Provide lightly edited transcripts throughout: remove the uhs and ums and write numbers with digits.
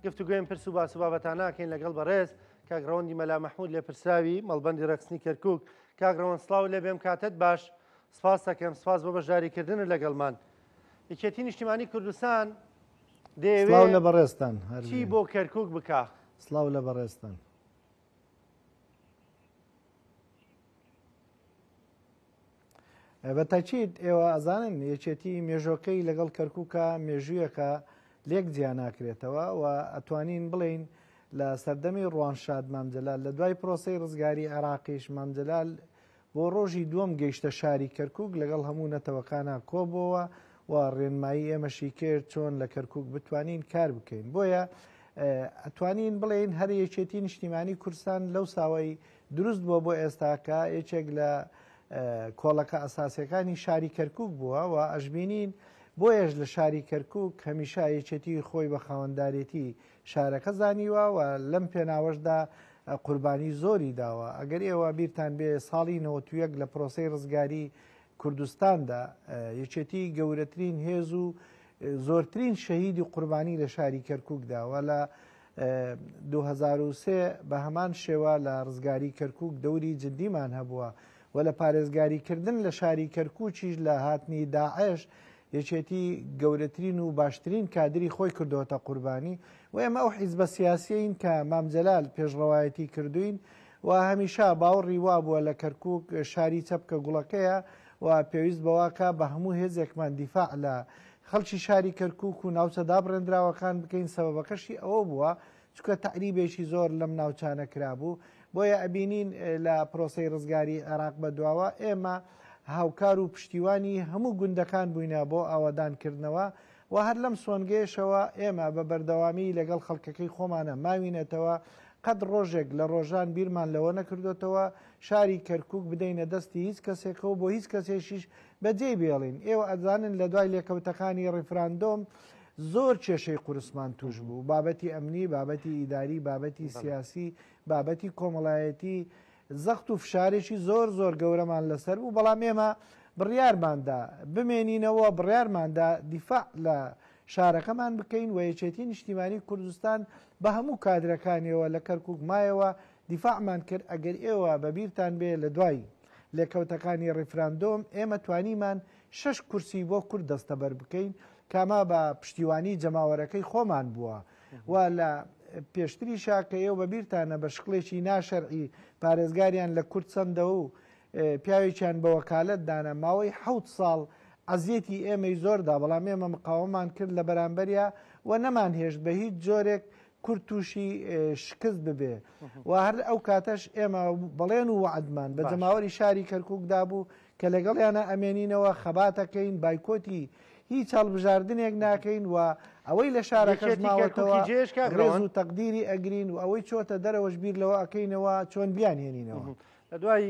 گفتوگوێم پرس و باس و بابەتان ناکەین لەگەڵ بەڕێز کاک ڕەوەندی مەلا مەحموود لێ پرساوی مەڵبەندی ڕەقسنی کەرکووک. کاک ڕەوەند سڵاو لێ بێم کاتت باش، سپاس دەکەم، سپاس بۆ بەشداریکردن لەگەڵمان. یەکێتی نیشتیمانی کوردستان سڵاو لە بەڕێستان چی بۆ کەرکووک بکە؟ سڵاو لە بەڕێستان. بەتاکید ئێوە ئەزانن یەکێتی مێژۆکەی لەگەڵ کەرکووکە مێژوویەکە لێک جیا ناکرێتەوە و ئەتوانین بڵین لە سەردەمی ڕوانشاد مامجەلال لە دوای پرۆسەی ڕزگاری عێراقیش مامجەلال بۆ ڕۆژی دووەم گەیشتە شاری کەرکووک لەگەڵ هەموو نەتەوەکانە کۆبەوە و ڕێنمایی ئێمەشی کرد چۆن لە کەرکووک بتوانین کار بکەین. بۆیە ئەتوانین بڵێن هەر یەکێتی نیشتیمانی کوردستان لەو ساوەی دروست بووە بۆ ئێستاکە یەکێک لە کۆڵەکە ئەساسیەکانی شاری کەرکووک بووە و ئەشبینین بۆیەش لە شاری کەرکووک هەمیشە یەکێتی خۆی بە خاوەنددارێتی شارەکە زانیوە و لەم پێناوەشدا قوربانی زۆری داوە. ئەگەر ئێوە بیرتان بێ ساڵی 91 لە پرۆسەی ڕزگاری کوردستاندا یەکێتی گەورەترین هێز و زۆرترین شەهیدی قوربانی لە شاری کەرکووکداوە لە 2003 بە هەمان شێوە لە ڕزگاری کەرکووک دەوری جدیمان هەبووە و لە پارێزگاریکردن لە شاری کەرکووکیش لە هاتنی داعش یەکێتی گەورەترین و باشترین کادری خۆی کردوتە قوربانی و ئێمە ئەو حیزبە سیاسیین کە مامجەلال پێشڕەوایەتی کردوین و هەمیشا باوەڕی وا بووە لە کەرکووک شاری چەپکە گوڵەکەیە و پێویست بەواکە بە هەموو هێزێکمان دیفاع لە خەڵکی شاری کەرکووک و ناوچەدا بڕێنراوەکان بکەین. سەبەبەکەشی ئەوە بووە چکە تەعریبێکی زۆر لەم ناوچانە کرابوو. بۆیە ئەبینین لە پرۆسەی ڕزگاری عێراق بەدواوە ئێمە هاوکار و پشتیوانی هەموو گوندەکان بووینە بۆ ئاوادانکردنەوە و هەر لەم سۆنگەیەشەوە ئێمە بە بەردەوامی لەگەڵ خەڵکەکەی خۆمانە ماوینێتەوە. قەت ڕۆژێک لە ڕۆژان بیرمان لەوە نەکردوێتەوە شاری کەرکووک بدەینە دەستی هیچ کەسێکەوە بۆ هیچ کەسێکیش بەجێ بێڵین. ئێوە ئەزانن لە دوای لێکەوتەکانی ڕیفراندۆم زۆر کێشەی قورسمان توش بوو، بابەتی ئەمنی، بابەتی ئیداری، بابەتی سیاسی، بابەتی کۆمەڵایەتی، زەخت و فشارێکی زۆر زۆر گەورەمان لەسەر بوو. بەڵام ئێمە بڕیارماندا بمێنینەوە، بڕیارماندا دیفاع لە شارەکەمان بکەین و یەکێتی نیشتیمانی کوردستان بە هەموو کادرەکانیەوە لە کەرکووک مایەوە دیفاعمان کرد. ئەگەر ئێوە بەبیرتان بێ لە دوای لێکەوتەکانی ڕیفراندۆم ئێمە توانیمان 6 کورسی بۆ کورد دەستەبەر بکەین کاما بە پشتیوانی جەماوەرەکەی خۆمان بووە و لە پێشتریشا کە ئێوە بەبیرتانە بە شقلێکی ناشەرعی پارێزگاریان لە کورد چەندە و پیاوێکیان بە وەکالەت دانا ماوەی 7 ساڵ عەزیەتی ئێمەی زۆردا، بەڵام ئێمە مقاومەمان کرد لە بەرامبەریا و نەمان هێشت بە هیچ جۆرێک کورد تووشی شکست ببێ و هەر ئەو کاتەش ئێمە بەڵێن و وعدمان بە جەماوەری شاری کەرکووکدا بوو کە لەگەڵیانە ئەمێنینەوە خەباتەکەین، بایکۆتی هیچ هەڵبژاردنێک ناکەین و ئەوەی لە شارەکەش ماوەتەوە ڕێز و تەقدیری ئەگرین و ئەوەی چۆتە دەرەوەش بیر لەوە ئەکەینەوە چۆن بیانهێنینەوە. لە دوای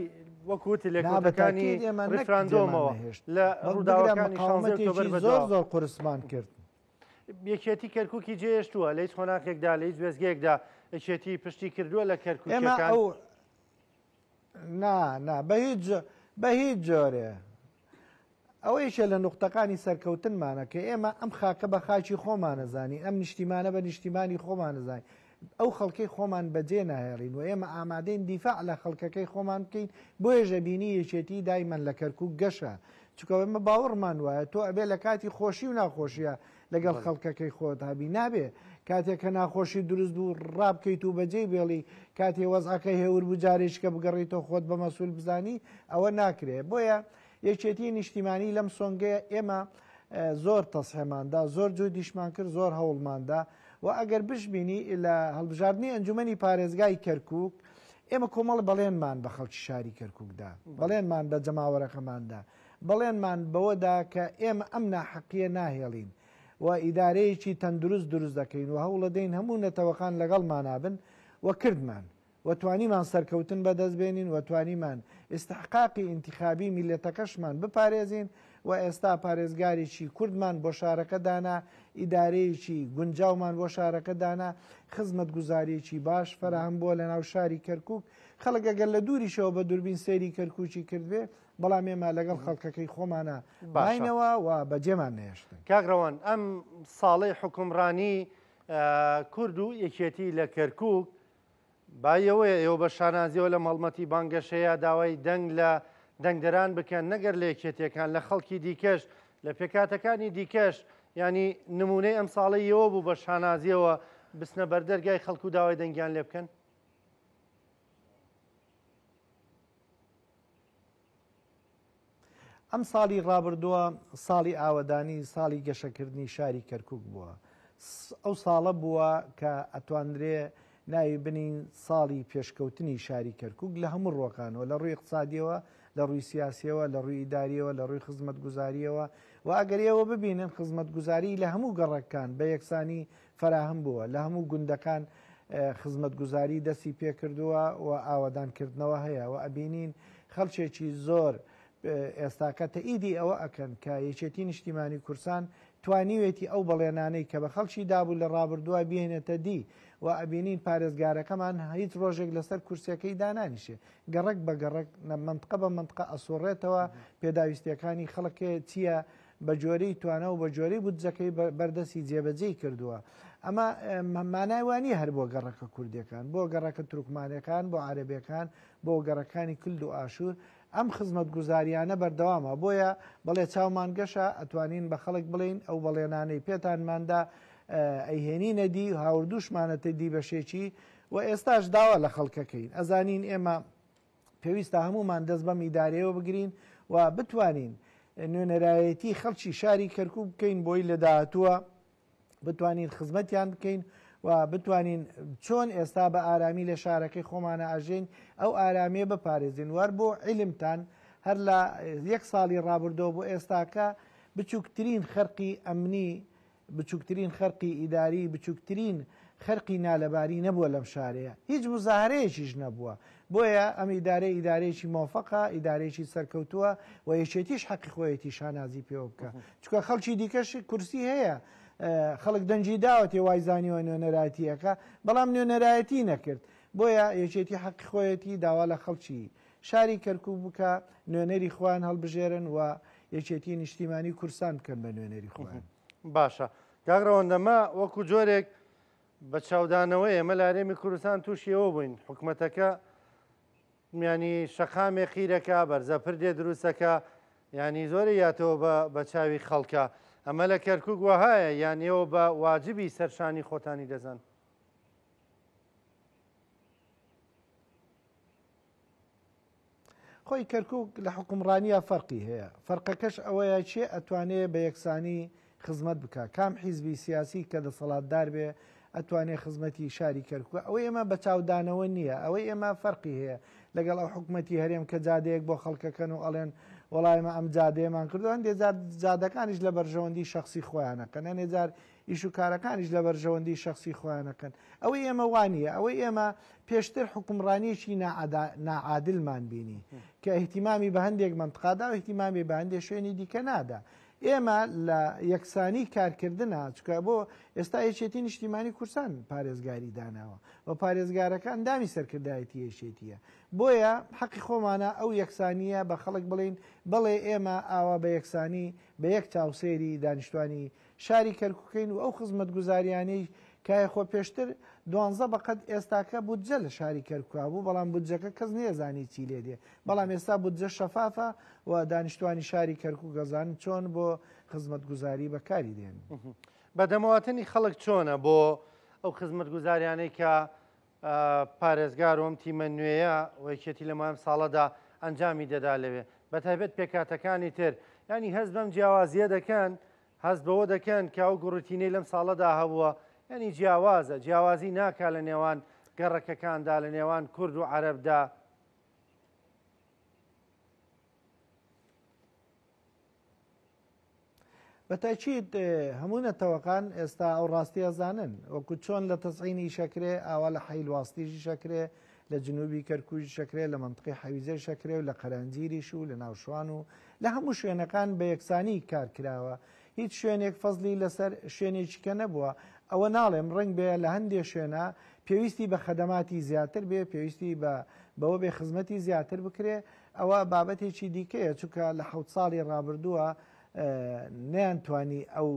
وەکوتی لێکۆتەکانی ڕیفراندۆمەوە لە ڕووداوەکانی زۆر زۆر قورسمان کرد. یەکێتی کەرکووکی جێشتووە لە هیچ خۆناکێکدا لە هیچ وێزگەیەکدا یەکێتی پشتی کردووە لە کەرکووکەکان؟ بە هیچ جۆرێ ئەوەیشە لە نوختەکانی سەرکەوتنمانە کە ئێمە ئەم خاکە بە خاچی خۆمانەزانی، ئەم نیشتیمانە بە نیشتیمانی خۆمانەزانی، ئەو خەڵکەی خۆمان بەجێ ناهێڵین و ئێمە ئامادەین دیفاع لە خەڵکەکەی خۆمان بکەین. بۆیە ژەبینی یەکێتی دایمان لە کەرکووک گەشە، چکە ئێمە باوەڕمان وایە تۆ ئەبێ لە کاتی خۆشی و ناخۆشیە لەگەڵ خەڵکەکەی خۆت هەبی، نابێ کاتێک کە ناخۆشی دروست بوو ڕابکەیت و بەجێ بێڵی کاتێ وەزعەکەی هێور بوو جارێککە بگەڕیتەوە خۆت بە مەسوول بزانی ئەوە ناکرێت. بۆیە یەکێتی نیشتیمانی لەم سۆنگەیە ئێمە زۆر تەسهێماندا، زۆر جۆدیشمان کرد، زۆر هەوڵماندا و ئەگەر بشبینی لە هەڵبژاردننی ئەنجومەنی پارێزگای کەرکووک ئێمە کۆمەڵ بەڵێنمان بە خەڵکی شاری کەرکووکدا، بەڵێنمان بە جەماوەرەکەماندا، بەڵێنمان بەوەدا کە ئێمە ئەم ناحەقیە ناهێڵین و ئیدارەیەکی تەندروست دروست دەکەین و هەوڵە دەین هەموو نەتەوەکان لەگەڵمانابن و کردمان و توانیمان سەرکەوتن بەدەست بێنین و توانیمان ئستحقاقی ئینتیخابی میلەتەکەشمان بپارێزین و ئێستا پارێزگارێکی کوردمان بۆ شارەکە دانا، ئیدارەیەکی گونجاومان بۆ شارەکە دانا، خزمەت گوزاریەکی باش فەرهەم بۆ لە ناو شاری کەرکووک. خەڵک ئەگەر لە دووریشەوە بە دووربین سەیری کەرکووکی کردبێ، بەڵام ئێمە لەگەڵ خەڵکەکەی خۆمانە باینەوە و بەجێمان نێشتن. کاک ڕەوەند ئەم ساڵەی حکومڕانی کورد و یەکێتی لە کەرکووک بایەوەیە ئێوە بە شانازیەوە لە مەڵمەتی بانگەشەیە داوای دەنگ لە دەنگدەران بکەن نەگەر لە یەکێتیەکان لە خەڵکی دیکەش لە پێکاتەکانی دیکەش ینی نمونەی ئەم ساڵەیەوە بوو بە شانازیەوە بستنە بەردەرگای خەڵکو و داوای دەنگیان لێ بکەن. ئەم ساڵی ڕابردووە ساڵی ئاوەدانی ساڵی گەشەکردنی شاری کەرکووک بووە. ئەو ساڵە بووە کە ئەتواندرێ ناوی بنین ساڵی پێشکەوتنی شاری کەرکووک لە هەموو ڕۆکانەوە لە ڕووی اقتصادیەوە لە ڕووی سیاسیەوە لە ڕووی ئیداریەوە لە ڕووی خزمەتگوزاریەوە و ئەگەریەوە ببینن خزمەتگوزاری لە هەموو گەڕەکان بە یەکسانی فراهم بووە لە هەموو گوندەکان خزمەتگوزاری دەستی پێکردووە و ئاوادانکردنەوە هەیە و ئەبینین خەڵکێکی زۆر ئێستاکە تەئیدی ئەوە ئەکەن کە یەکێتی نیشتیمانی کورسان توانیوێتی ئەو بەڵێنانەی کە بە خەڵکی دابوو لە ڕابردووە بێنێتە دی و ئەبینین پارێزگارەکەمان هیچ ڕۆژێک لەسەر کورسەکەی دانانیشێ گەڕک بە گەڕک منطقە بە منطقە ئەسوڕێتەوە پێداویستیەکانی خەڵکێ چییە بە جۆرەی توانە و بە جۆرەی بودجەکەی بەردەستی جێبەجێی کردووە. ئەمە مانایوانی هەر بۆ گەڕەکە کوردیەکان بۆ گەڕەکە تورکمانەکان بۆ عەرەبیەکان بۆ گەڕەکانی کلد و ئاشور ئەم خزمەت گوزاریانە بەردەوامە بۆیە بەڵێ چاومان گەشە ئەتوانین بە خەڵک بڵین ئەو بەڵێنانەی پێتانماندا ئەیهێنینە دی هاوردوشمانەتە دی بەشێکی و ئێستاش داوە لە خەڵکەکەین ئەزانین ئێمە پێویستە هەمومان دەست بەم ئیدارەیەوە بگرین و بتوانین نوێنەرایەتی خەڵکی شاری کەرکووک بکەین بۆی لە داهاتووە بتوانین خزمەتیان بکەین و بتوانین چۆن ئێستا بە ئارامی لە شارەکەی خۆمانە ئاژین ئەو ئارامێ بپارێزین وەر بۆ عیلمتان هەر لە یەک ساڵی ڕابردەوە بۆ ئێستاکە بچووکترین خەرقی ئەمنی بچووکترین خەرقی ئیداری بچووکترین خەرقی نالەباری نەبووە لەم شارەیە هیچ مزاهرەیەکیش نەبووە بۆیە ئەم ئیدارەیەکی مۆفەقە ئیدارێکی سەرکەوتووە و یەکێتیش حەقی خۆیەتی شانازی پێوە بکە چکە خەڵکی دیکەش کورسی هەیە خەڵک دەنجی داوەتێ وایزانیەوە نوێنەرایەتیەکە بەڵام نوێنەرایەتی نەکرد بۆیە یەکێتی حەقی خۆیەتی داوا لە خەڵکی شاری کەرکووک بکە نوێنەری خوان هەڵبژێرن و یەکێتی نیشتیمانی کورسان بکەن بە نوێنەری خوان. باشە کاکڕەوەندەمە وەکو جۆرێک بە چاودانەوەی ئێمە لارێمی کوردستان تووشیەوە بووین حکوومەتەکە میانی شەقامێ خیرەکە بەرزەپردێ دروستەکە ینی زۆری یاتەوە بە چاوی خەڵکە ئەمە لە کەرکووک وهایە یان ئێوە بە واجبی سەرشانی خۆتانی دەزان. خۆی کەرکووک لە حکومڕانیە فەرقی هەیە فەرقەکەش ئەوەیە چێ ئەتوانێت بە یەکسانی خزمەت بکە کام حیزبی سیاسی کە دەسەڵاتدار بێ ئەتوانێت خزمەتی شاری کەرکووک ئەوەی ئێمە بە چاودانەوە نییە ئەوەی ئێمە فەرقی هەیە لەگەڵ ئەو حکوومەتی هەرێم کە جادەیەک بۆ خەڵکەکەن و ئەڵێن وەڵایمە ئەم جادەیەمان کردو هەندێک جادەکانیش لە بەرژەوەندی شخصی خۆیانەکەن هەندێجار ئیش و کارەکانیش لە بەرژەوەندی شخصی خۆیانەکەن ئەوەی ئێمە وانە ئەوەی ئێمە پێشتر حکومڕانیەکی ناعادلمان بینی کە احتیمامی بە هەندێک منطقادا و احتیمامی بە هەندێک شوێنی دیکە نادا ئێمە لە یەکسانی کارکردنە چکە بۆ ئێستا یەکێتی نیشتیمانی کورسان پارێزگاری داناوە و پارێزگارەکان دامی سەرکردایەتی یەکێتیە بۆیە حەقی خۆمانە ئەو یەکسانیە بە خەڵک بڵین بڵێ ئێمە ئاوا بە یەکسانی بە یەک چاوسێری دانیشتوانی شاری کەرکووکەین و ئەو خزمەت گوزاریانەی کای خۆ پێشتر 12 بەقەت ئێستاکە بودجە لە شاری کەرکووک بوو بەڵام بودجەکە کەس نێزانی چی لێ دێ بەڵام ئێستا بودجە شەفافە و دانیشتوانی شاری کەرکووک گەزان چۆن بۆ خزمەت گوزاری بەکاری دێن بەدەمەواتنی خەڵک چۆنە بۆ ئەو خزمەت گوزاریانەی کە پارێزگار وم تیمە نوێیە وەکێتی لە مام ساڵەدا ئەنجامی دەدا لەوێ بە تایبەت پێکاتەکانی تر ینی هەست بەم جیاوازیە دەکەن هەست بەوە دەکەن کە ئەو گوڕوتینەی لەم ساڵەدا هەبووە ینی جیاوازە جیاوازی ناکا لە نێوان گەڕەکەکاندا لە نێوان کورد و عەرەبدا بەتاکید هەموو نەتەوەکان ئێستا ئەو ڕاستیە زانن وەکو چۆن لە تەسعینی شەکرێ ئاوا لە حەیلواستیژی شەکرێ لە جنوبی کەرکووکی شەکرێ لە منطقی حەویزەی شەکرێ و لە قەرانجیریش و لە ناوشوان و لە هەموو شوێنەکان بە یەکسانی کارکراوە هیچ شوێنێک فەزلی لەسەر شوێنێکیکە نەبووە ئەوە ناڵێم ڕنگ بێ لە هەندێک شوێنە پێویستی بە خەدەماتی زیاتر بێ پێویستی بەوە بێ خزمەتی زیاتر بکرێ ئەوە بابەتێکی دیکەیە چونکە لە 7 ساڵی ڕابردووە نەیانتوانی ئەو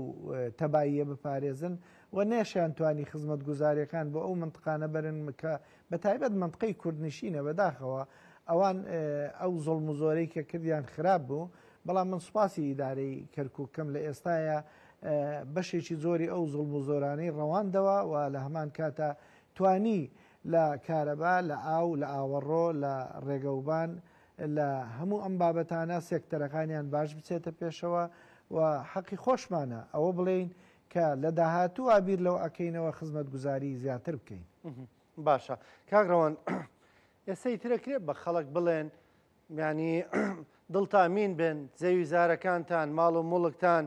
تەباییە بپارێزن و نێشیان توانی خزمەت گوزاریەکان بۆ ئەو منطقانە بەرن کە بە تایبەت منطقەی کوردنشینە بەداخەوە ئەوان ئەو زۆڵم و زۆرەی کە کردیان خراپ بوو بەڵام من سوپاسی ئیدارەی کەرکووکەم لە ئێستاە بەشێکی زۆری ئەو زوڵم و زۆرانەی ڕەواندەوە و لە هەمان کاتە توانی لە کارەبا لە ئاو لە ئاوەڕۆ لە ڕێگەوبان لە هەموو ئەم بابەتانە سێکتەرەکانیان باش بچێتە پێشەوە و حەقی خۆشمانە ئەوە بڵێین کە لە داهاتوو ئابیر لەو ئەکەینەوە خزمەت گوزاری زیاتر بکەین. باشە کاگڕەوان ئێستا ترەکرێت بە خەڵک بڵێن ینی دڵتامین بن زەوی زارەکانتان ماڵ و مڵکتان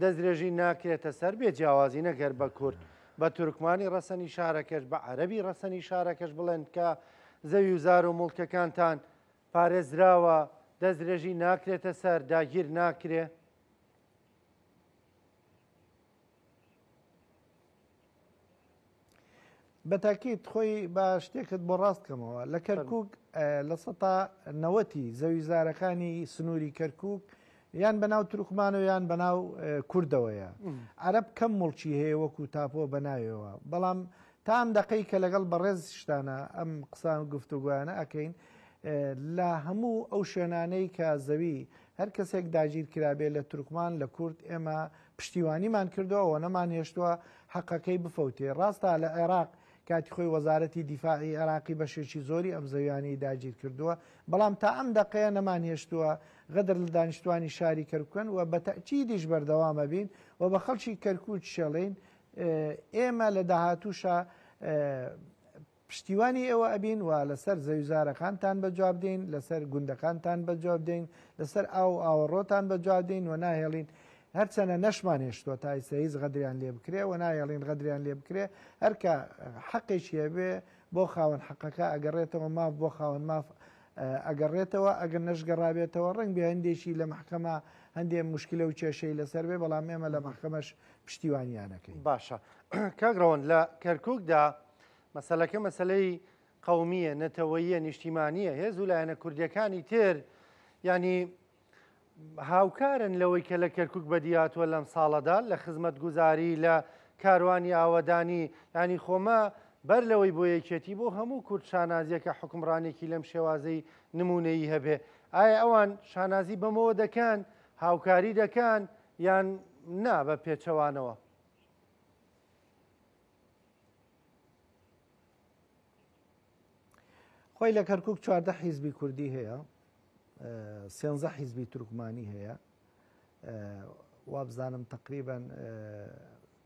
دەستدرێژی ناکرێتە سەر بێ جیاوازی نەگەر بە کورد بە تورکمانی ڕەسەنی شارەکەش بە عەرەبی ڕەسەنی شارەکەش بڵێن کە زەوی و زار و مڵکەکانتان پارێزراوە دەستدرێژی ناکرێتە سەر داگیر ناکرێ. بەتاکیت خۆی بە شتێکت بۆ ڕاستکەمەوە لە کەرکووک لە 90 زەوی زارەکانی سنووری کەرکووک یان بەناو تورکمان و یان بەناو کوردەوەیە عەرەب کەم مڵکی هەیە وەکو تاپۆ بەناوێەوە بەڵام تا ئەم دەقەی کە لەگەڵ بەڕێز شتانە ئەم قسان گفتوگویانە ئەکەین لە هەموو ئەو شوێنانەی کە زەوی هەر کەسێک داگیر کرابێ لە تورکمان لە کورد ئێمە پشتیوانیمان کردەوە نەمان هێشتووە حەقەکەی بفەوتێ ڕاستە لە عێراق کاتی خۆی وەزارەتی دیفاعی عێراقی بەشێکی زۆری ئەم زەویانی داگیر کردووە بەڵام تا ئەم دەقەیە نەمان هێشتووە غەدر لە دانیشتوانی شاری کەرکووکن و بە تەئکیدیش بەردەوامە بین و بە خەڵکی کەرکووک شێڵین ئێمە لە داهاتووشە پشتیوانی ئێوە ئەبین و لەسەر زەویزارەکانتان بەجواب دێن لەسەر گوندەکانتان بەجواب دێن لەسەر ئاوەڕۆتان بەجواب دێن و ناهێڵین هەرچەنە نەشمان هێشتوە تا ئێستا هیچ غەدریان لێ بکرێ و نایەڵین غەدریان لێ بکرێ هەرکە حەقێکی هەبێ بۆ خاوەن حەقەکە ئەگەڕێتەوە ماف بۆ خاوەن ماف ئەگەڕێتەوە ئەگەر نەشگەڕابێتەوە ڕنگ بێ هەندێکی لە محکەمە هەندێک مشکلە و کێشەی لەسەر بێ بەڵام ئێمە لە محکەمەش پشتیوانیانەکەین. باشە کاگڕەوەن لە کەرکووکدا مەسەلەکە مەسلەی قەومیە نەتەوەییە نیشتیمانیە هێز و لایەنە کوردیەکانی تر ینی هاوکارن لەوەی کە لە کەرکووک بەدیاتوە لەم ساڵەدا لە خزمەت گوزاری لە کاروانی ئاوەدانی ینی خۆمە بەر لەوەی بۆ یەکێتی بۆ هەموو کورد شانازیەکە حکمڕانێکی لەم شێوازەی نمونەیی هەبێ ئایا ئەوان شانازی بەمەوە دەکەن هاوکاری دەکەن یان نا بە پێچەوانەوە؟ خۆی لە کەرکووک 14 حیزبی کوردی هەیە 13 حیزبی تورکمانی هەیە وابزانم تقریبا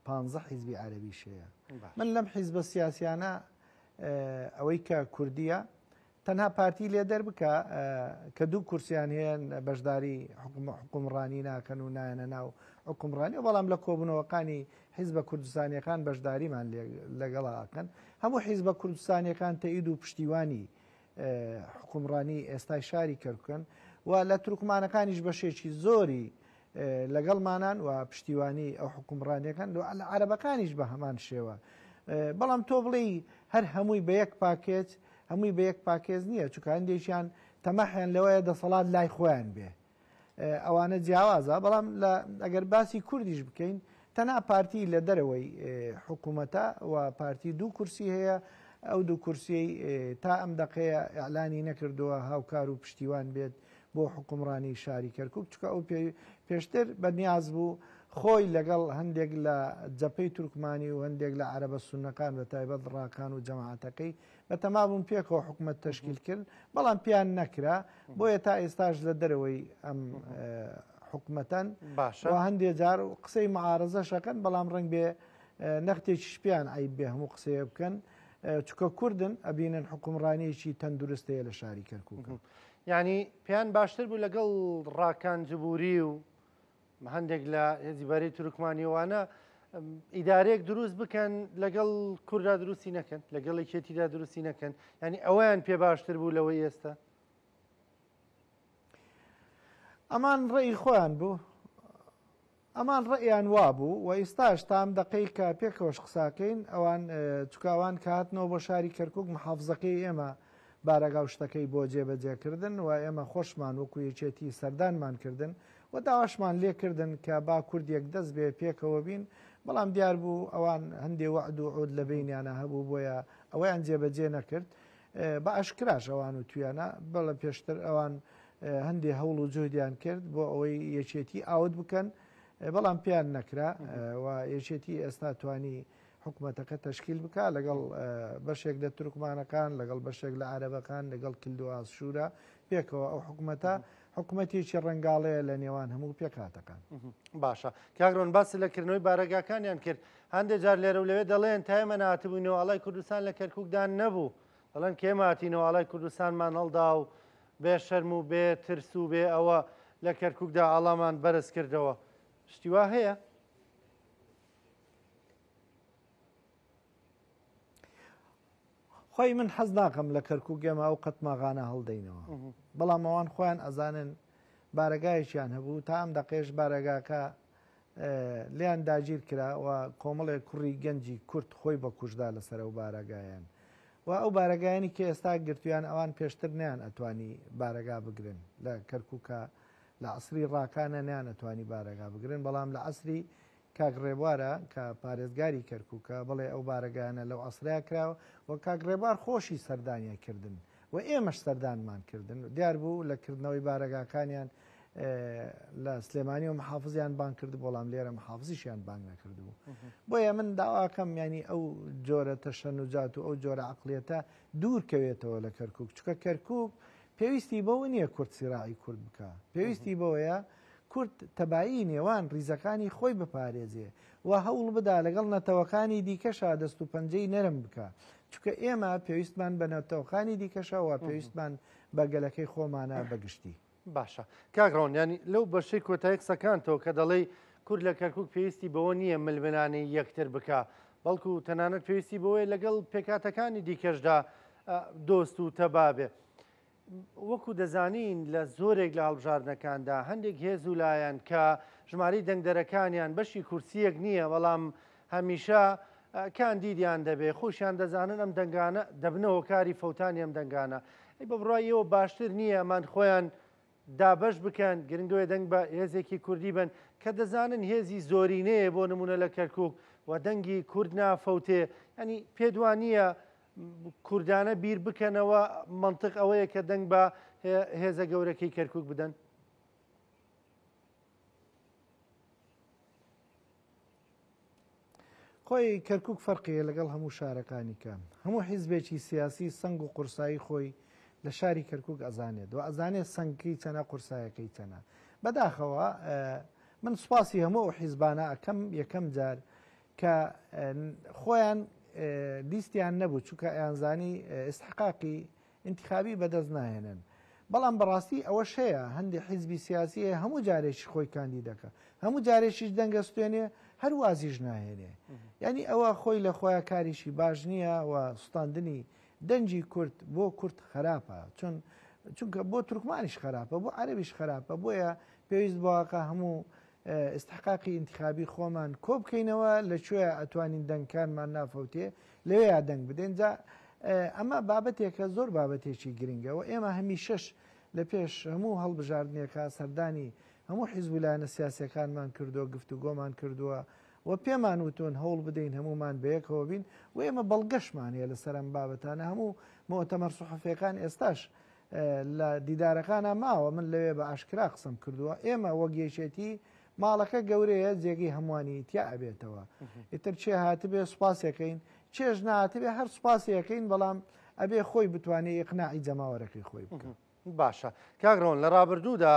15 حیزبی عەرەبیش هەیە من لەم حیزبە سیاسیانە ئەوەی کە کوردیە تەنها پارتی لێ دەربکە کە دوو کورسیان هەیە بەشداری حکومڕانی ناکەن و نایەنە ناو حکومڕانی بەڵام لە کۆبوونەوەکانی حیزبە کوردستانیەکان بەشداریمان لەگەڵاکەن هەموو حیزبە کوردستانیەکان تەئید و پشتیوانی حکومڕانی ئێستای شاری کەرکووکن و لە تورکمانەکانیش بەشێکی زۆری لەگەڵمانان و پشتیوانی ئەو حکومڕانیەکان لە عەرەبەکانیش بە هەمان شێوە بەڵام تۆ بڵێ هەر هەمووی بە یەک پاکێت هەمووی بە یەک پاکێز نییە چونکە هەندێکیان تەمەحیان لەوەیە دەسەڵات لای خۆیان بێ ئەوانە جیاوازە بەڵام ئەگەر باسی کوردیش بکەین تەنها پارتی لە دەرەوەی حکوومەتە و پارتی دوو کورسی هەیە ئەو دوو کورسی تا ئەم دەقەیە ئەعلانی نەکردووە هاوکار و پشتیوان بێت بۆ حکومڕانی شاری کەرکووک چکە ئەو پێشتر بەنیاز بوو خۆی لەگەڵ هەندێک لە جەپەی تورکمانی و هەندێک لە عەرەبە سوننەکان بە تایبەت ڕاکان و جەماعەتەکەی بە تەمابوون پێکەوە حکوومەت تەشکیل کرد بەڵام پیان نەکرا بۆیە تا ئێستاش لە دەرەوەی ئەم حکوومەتەن و هەندێک جار قسەی معارەزەشەکەن بەڵام ڕنگ بێ نەختێکیش پیان عیب بێ هەموو قسەیە بکەن چکە کوردن ئەبینن حکومڕانیەکی تەندروستەیە لە شاری کەرکووک ینی پیان باشتر بوو لەگەڵ ڕاکان جبووری و هەندێک لە هێزیباری تورکمانیەوانە ئیدارێک دروست بکەن لەگەڵ کووردا دروستی نەکەن لەگەڵ یەکێتیدا دروستی نەکەن ینی ئەویان پێ باشتر بوو لەوەی ئێستا ئەمان ڕێی خۆیان بوو ئەمان ڕێیان وابوو و ئێستاش تام دەقەی کە پێکەوەش قساکەین ئەوان چکاوان کاتنەوە بۆ شاری کەرکووک محافزەکەی ئێمە بارەگاو شتەکەی بۆ جێبەجێکردن و ئێمە خۆشمان وەکو یەکێتی سەردانمان کردن و داواشمان لێکردن کە با کوردێک دەست بێ پێکەوە بین بەڵام دیار بوو ئەوان هەندێ وعد و عود لە بینیانە هەبوو بۆیە ئەوەیان جێبەجێ نەکرد بە ئاشکراش ئەوان و تویانە بەڵە پێشتر ئەوان هەندێ هەوڵ و جهدیان کرد بۆ ئەوەی یەکێتی ئاوت بکەن بەڵام پیان نەکرا و یەکێتی ئێستا توانی حکوومەتەکە تەشکیل بکە لەگەڵ بەشێک لە تورکمانەکان لەگەڵ بەشێک لە عەرەبەکان لەگەڵ کلدو ئاسوورە پێکەوە ئەو حکوومەتە حکوومەتێکی ڕەنگاڵەیە لە نێوان هەموو پێکاتەکان. باشە کاگڕۆن باسی لەکردنەوەی بارەگاکانیان کرد هەندێک جار لێرە و لەوێ دەڵێن تایمە ناتبووینەوە ئەڵای کوردستان لە کەرکووکدان نەبوو دەڵێن کێماتینەوە ئەڵای کوردستانمان هەڵدا و بێ شەرم و بێ ترس و بێ ئەوە لە کەرکووکدا ئاڵامان بەرز کردەوە شتیوا هەیە؟ خۆی من حەز ناکەم لە کەرکووک ئێمە ئەو قەتماغانە هەڵدەینەوە بەڵام ئەوان خۆیان ئەزانن بارەگایەکیان هەبوو تا ئەم دەقێش بارەگاکە لیان داگیر کرا و کۆمەڵێک کوڕی گەنجی کورد خۆی بە کوژدا لەسەر ئەو بارەگایان و ئەو بارەگایانی کە ئێستا گرتویان ئەوان پێشتر نیان ئەتوانی بارەگا بگرن لە کەرکووکە لە عسری ڕاکانە نیان ئەتوانی بارەگا بگرن بەڵام لە عسری کاگڕێبوارە کە پارێزگاری کەرکووکە بڵێ ئەو بارەگانە لەو ئەسریا کراوە و کاگڕێبوار خۆشی سەردانیەکردن و ئێمەش سەردانمان کردن دیار بوو لەکردنەوەی بارەگاکانیان لە سلێمانی و محافزیان بان کرد بۆڵام لێرە محافزیشیان بانگ نەکردبوو بۆیە من داواکەم ینی ئەو جۆرە تەشەنوجات و ئەو جۆرە عقلێتە دوورکەوێتەوە لە کەرکووک چکە کەرکووک پێویستی بەوە نییە کورد سیراعی کورد بکە پێویستی بەوەیە کورد تەبایی نێوان ڕیزەکانی خۆی بپارێزێ و هەوڵ بدا لەگەڵ نەتەوەکانی دیکەشا دەست و پەنجەی نەرم بکە چکە ئێمە پێویستمان بە نەتەوەکانی دیکەشەوە پێویستمان بە گەلەکەی خۆمانە بەگشتی. باشە کاگڕۆن ینی لەو بەشەی کۆتایی قسەکانتەوە کە دەڵێی کورد لە کەرکووک پێویستی بەوە نییە ململانەی یەکتر بکە بەڵکو تەنانەت پێویستی بەوەی لەگەڵ پێکاتەکانی دیکەشدا دۆست و تەبابێ وەکو دەزانین لە زۆرێک لە هەڵبژاردنەکاندا هەندێک هێز و لایەن کە ژماری دەنگدەرەکانیان بەشی کورسیەک نییە بەڵام هەمیشە کاندیدیان دەبێ خۆشیان دەزانن ئەم دەنگانە دەبنەوە کاری فەوتانی ئەم دەنگانە ئەی بە بڕایەوە باشتر نییە ئەمان خۆیان دابەش بکەن گرنگەوەی دەنگ بە هێزێکی کوردی بن کە دەزانن هێزی زۆرینەیە بۆ نمونە لە کەرکووک و دەنگی کورد نافەوتێ ینی پێدوانیە کوردانە بیر بکەنەوە منطق ئەوەیە کە دەنگ بە هێزە گەورەکەی کەرکووک بدەن. خۆی کەرکووک فەرقیە لەگەڵ هەموو شارەکانی کە هەموو حیزبێکی سیاسی سنگ و قورسایی خۆی لە شاری کەرکووک ئەزانێت و ئەزانێت سنگی چەنە قورسایەکەی چەنە بەداخەوە من سوپاسی هەموو حیزبانە ئەەکەم یەکەم جار کە خۆیان لیستیان نەبوو چونکە ئەیانزانی ئستحقاقی انتخابی بەدەست ناهێنن بەڵام بەڕاستی ئەوەش هەیە هەندێک حیزبی سیاسیە هەموو جارێکی خۆی کاندی دەکە هەموو جارێکیش دەنگەستێنێ هەر وازیش ناهێنێ یعنی ئەوە خۆی لە خۆیان کاریشی باش نییە و سوستاندنی دەنجی کورد بۆ کورد خراپە چونکە بۆ تورکمانیش خراپە بۆ عەرەبیش خراپە بۆیە پێویست بواکە هەموو استحقاقی انتخابی خۆمان کۆ بکەینەوە لەکوێ ئەتوانین دەنگکانمان نافەوتێ لەوەیە دەنگ بدەین جا ئەمە بابەتێکە زۆر بابەتێکی گرنگەوە ئێمە هەمیشەش لە پێش هەموو هەڵبژاردنێکە سەردانی هەموو حیزبولایەنە سیاسەکانمان کردووە گفتوگۆمان کردووە و پێمان وتون هەوڵ بدەین هەمومان بەیەکەوە بین و ئێمە بەڵگەشمانەیە لەسەر ئەم بابەتانە هەموو مۆتەمەر سوحەفیەکان ئێستاش لە دیدارەکانە ماوە من لەوێ بە ئاشکرا قسەم کردووە ئێمە وەگێشێتی ماڵەکە گەورەیە جێگەی هەمووانی تیا ئەبێتەوە ئیتر چێ هاتبێ سوپاسەکەین چێژ ناتبێ هەر سوپاسەکەین بەڵام ئەبێ خۆی بتوانێت ئیقناعی جەماوەرەکەی خۆی بکەن. باشە کاگڕۆن لە ڕابردوودا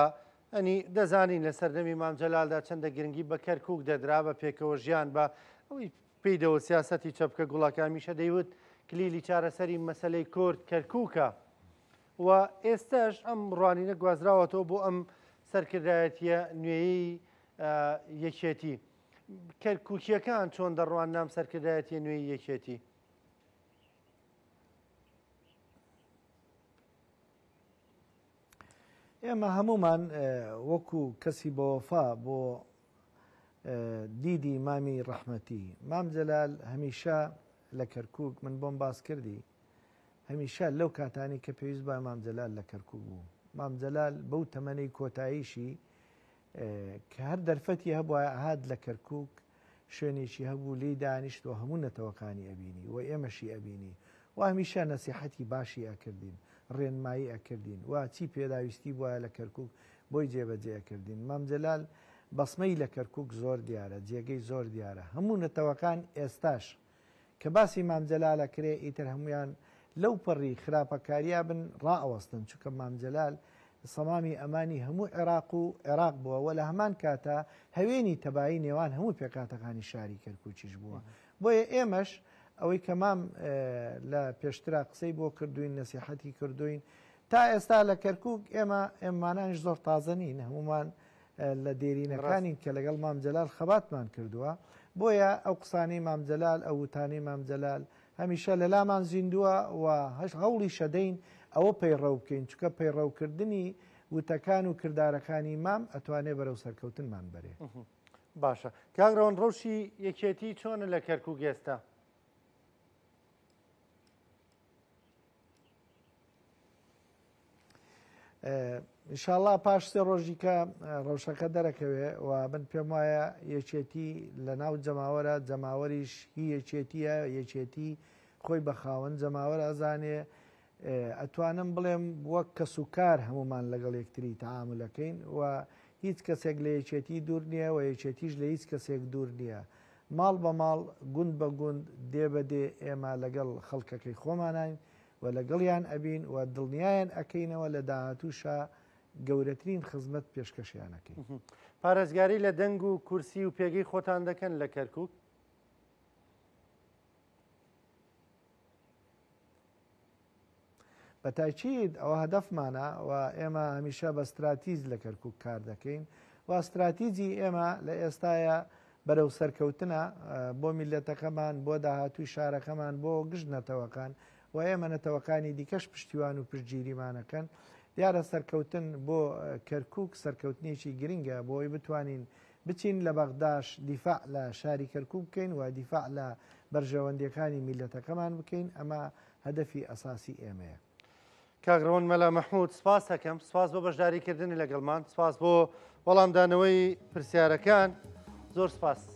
ئەنی دەزانین لە سەردەمی مام جەلالدا چەندە گرنگی بە کەرکووک دەدرا بە پێکەوە ژیان بە ئەوی پێیدەوە سیاسەتی چەپکە گوڵاکامیشە دەیوت کلیلی چارەسەری مەسلەی کورد کەرکووکە و ئێستاش ئەم ڕوانینە گوازراوەتەوە بۆ ئەم سەرکردایەتیە نوێیی یەکێتی کەرکووکیەکان چۆن دەڕوان نام سەرکردایەتیە نوێی یەکێتی. ئێمە هەمومان وەکو کەسی بەوەفا بۆ دیدی مامی ڕەحمەتی مام جەلال هەمیشە لە کەرکووک من بۆم باس کردی هەمیشە لەو کاتانی کە پێویست بە مام جەلال لە کەرکووک بوو مام جەلال بەو تەمەنەی کۆتاییشی کە هەر دەرفەتی هەبووە هات لە کەرکووک شوێنێکی هەبوو لی دانیشت و هەموو نەتەوەکانی ئەبینی و ئێمەشی ئەبینی و هەمیشە نەسیحەتی باشی ئەکردین ڕێنمایی ئەکردین و چی پێداویستی بووە لە کەرکووک بۆی جێبەجێکردین. مام جەلال بەسمەی لە کەرکووک زۆر دیارە، جێگەی زۆر دیارە. هەموو نەتەوەکان ئێستاش کە باسی مام جەلالە کرێ ئیتر هەمویان لەو پەڕی خراپەکاریە بن ڕائەوەستن، چونکە مام جەلال سەمامی ئەمانی هەموو عێراق و عێراق بووە و لە هەمان کاتە هەوێنی تەبایی نێوان هەموو پێکاتەکانی شاری کەرکووکیش بووە. بۆیە ئێمەش ئەوەی کە مام لە پێشترا قسەی بۆ کردوین، نەسیحەتی کردوین، تا ئێستا لە کەرکووک ئێمانانش زۆر تازە نین، هەمومان لە دێرینەکانین کە لەگەڵ مام جەلال خەباتمان کردووە. بۆیە ئەو قسانەی مام جەلال، ئەو وتانەی مام جەلال هەمیشە لە لامان زیندووە و هەوڵی شەدەین ئەوە پەیڕەو بکەین، چونکە پەیڕەوکردنی وتەکان و کردارەکانی مام ئەتوانێت بەرەو سەرکەوتنمان بەرێ. باشە کاگڕەوەن ڕەوشی یەکێتی چۆنە لە کەرکووک ئێستا؟ ئینشاڵڵا پاش سێ ڕۆژی کە ڕەوشەکە دەرەکەوێ و من پێم وایە یەکێتی لە ناو جەماوەرە، جەماوەریش هی یەکێتیە، یەکێتی خۆی بە خاوەن جەماوەر ئەزانێ. ئەتوانم بڵێم وەک کەس و کار هەمومان لەگەڵ یەکتری تەعاملەکەین و هیچ کەسێک لە یەکێتی دوور نییە و یەکێتیش لە هیچ کەسێک دوور نییە. ماڵ بە ماڵ، گوند بە گوند، دێ بە دێ ئێمە لەگەڵ خەڵکەکەی خۆمانین و لەگەڵیان ئەبین و دڵنیایان ئەەکەینەوە لە داهاتووشە گەورەترین خزمەت پێشکەشیانەکەین. پارێزگاری لە دەنگ و کورسی و پێگەی خۆتان دەکەن لە کەرکووک؟ بەتاکید ئەوە هەدەفمانە و ئێمە هەمیشە بە استراتیز لە کەرکووک کار دەکەین و استراتیجی ئێمە لە ئێستاە بەرەو سەرکەوتنە بۆ میلەتەکەمان، بۆ داهاتووی شارەکەمان، بۆ گشت نەتەوەکان و ئێمە نەتەوەکانی دیکەش پشتیوان و پشتگیریمانەکەن. دیارە سەرکەوتن بۆ کەرکووک سەرکەوتنیێکی گرنگە بۆی بتوانین بچین لە بەغداش دیفاع لە شاری کەرکووک بکەین و دیفاع لە بەرژەوەندیەکانی میلەتەکەمان بکەین. ئەمە هەدەفی ئەساسی ئێمەیە. کاگڕەوەن مەلا مەحموود سپاس دەکەم، سپاس بۆ بەشداریکردنی لەگەڵمان، سپاس بۆ وەڵامدانەوەی پرسیارەکان، زۆر سپاس.